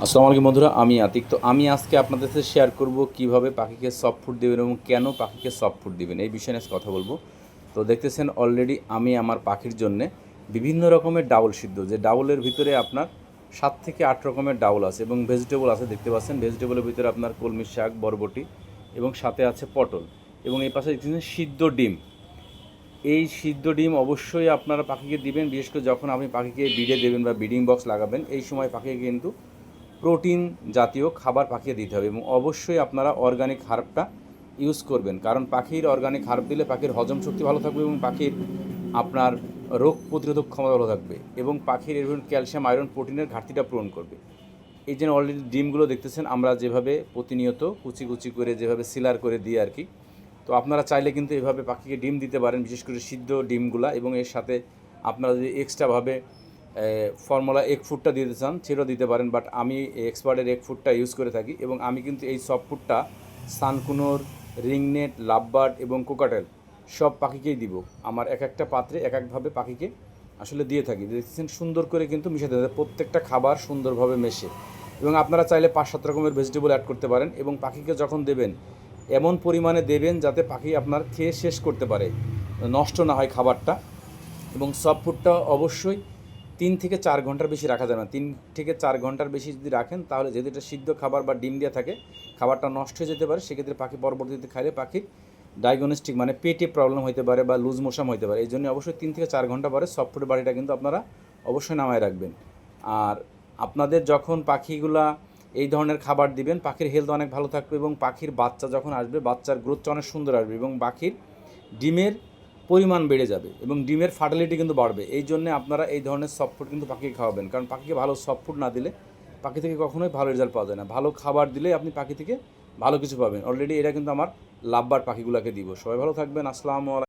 আসসালামু আলাইকুম বন্ধুরা, আমি আতিক। তো আমি আজকে আপনাদের সাথে শেয়ার করব কিভাবে পাখিকে সফট ফুড দেবেন এবং কেন পাখিকে সফট ফুড দিবেন, এই বিষয়ে আজকে কথা বলবো। তো দেখতেছেন অলরেডি আমি আমার পাখির জন্যে বিভিন্ন রকমের ডাউল সিদ্ধ, যে ডাউলের ভিতরে আপনার 7 থেকে 8 রকমের ডাউল আছে এবং ভেজিটেবল আছে, দেখতে পাচ্ছেন। ভেজিটেবলের ভিতরে আপনার কলমি শাক, বরবটি এবং সাথে আছে পটল, এবং এই পাশে দেখতেছেন সিদ্ধ ডিম। এই সিদ্ধ ডিম অবশ্যই আপনারা পাখিকে দিবেন, বিশেষ করে যখন আপনি পাখিকে বিডে দেবেন বা ব্রিডিং বক্স লাগাবেন, এই সময় পাখিকে কিন্তু প্রোটিন জাতীয় খাবার পাখিয়ে দিতে হবে। এবং অবশ্যই আপনারা অর্গানিক হার্বটা ইউজ করবেন, কারণ পাখির অর্গানিক হার্ব দিলে পাখির হজম শক্তি ভালো থাকবে এবং পাখির আপনার রোগ প্রতিরোধক ক্ষমতা ভালো থাকবে এবং পাখির এর ক্যালসিয়াম, আয়রন, প্রোটিনের ঘাটতিটা পূরণ করবে। এই জন্য অলরেডি ডিমগুলো দেখতেছেন আমরা যেভাবে প্রতিনিয়ত কুচি কুচি করে যেভাবে সিলার করে দিই আর কি। তো আপনারা চাইলে কিন্তু এভাবে পাখিকে ডিম দিতে পারেন, বিশেষ করে সিদ্ধ ডিমগুলা, এবং এর সাথে আপনারা যদি এক্সট্রাভাবে ফর্মুলা এগ ফুডটা দিতে চান সেটাও দিতে পারেন, বাট আমি এক্সপার্টের এগ ফুডটা ইউজ করে থাকি। এবং আমি কিন্তু এই সফট ফুডটা সানকুনোর, রিংনেট, লাভবার্ড এবং কোকাটেল সব পাখিকেই দিব। আমার এক একটা পাত্রে এক একভাবে পাখিকে আসলে দিয়ে থাকি। দেখছেন সুন্দর করে কিন্তু মিশাতে হবে, প্রত্যেকটা খাবার সুন্দরভাবে মেশে। এবং আপনারা চাইলে 5-7 রকমের ভেজিটেবল অ্যাড করতে পারেন এবং পাখিকে যখন দেবেন এমন পরিমাণে দেবেন যাতে পাখি আপনার খেয়ে শেষ করতে পারে, নষ্ট না হয় খাবারটা। এবং সফট ফুডটা অবশ্যই 3 থেকে 4 ঘন্টার বেশি রাখা যাবে না। 3 থেকে 4 ঘন্টার বেশি যদি রাখেন তাহলে, যেহেতু এটা সিদ্ধ খাবার বা ডিম দেওয়া থাকে, খাবারটা নষ্ট হয়ে যেতে পারে। সেক্ষেত্রে পাখি পরবর্তীতে খাইলে পাখির ডায়াগনস্টিক মানে পেটে প্রবলেম হতে পারে বা লুজ মোশন হতে পারে। এই জন্য অবশ্যই 3 থেকে 4 ঘন্টা পরে সফট ফুডের বাড়িটা কিন্তু আপনারা অবশ্যই নামায় রাখবেন। আর আপনাদের যখন পাখিগুলা এই ধরনের খাবার দিবেন, পাখির হেলথ অনেক ভালো থাকবে এবং পাখির বাচ্চা যখন আসবে, বাচ্চার গ্রোথটা অনেক সুন্দর আসবে এবং পাখির ডিমের পরিমাণ বেড়ে যাবে এবং ডিমের ফার্টিলিটি কিন্তু বাড়বে। এই জন্যে আপনারা এই ধরনের সফট ফুড কিন্তু পাখিকে খাওয়াবেন, কারণ পাখিকে ভালো সফট ফুড না দিলে পাখি থেকে কখনোই ভালো রেজাল্ট পাওয়া যায় না। ভালো খাবার দিলেই আপনি পাখি থেকে ভালো কিছু পাবেন। অলরেডি এটা কিন্তু আমার লাভবার পাখিগুলোকে দিব। সবাই ভালো থাকবেন। আসসালামু আলাইকুম।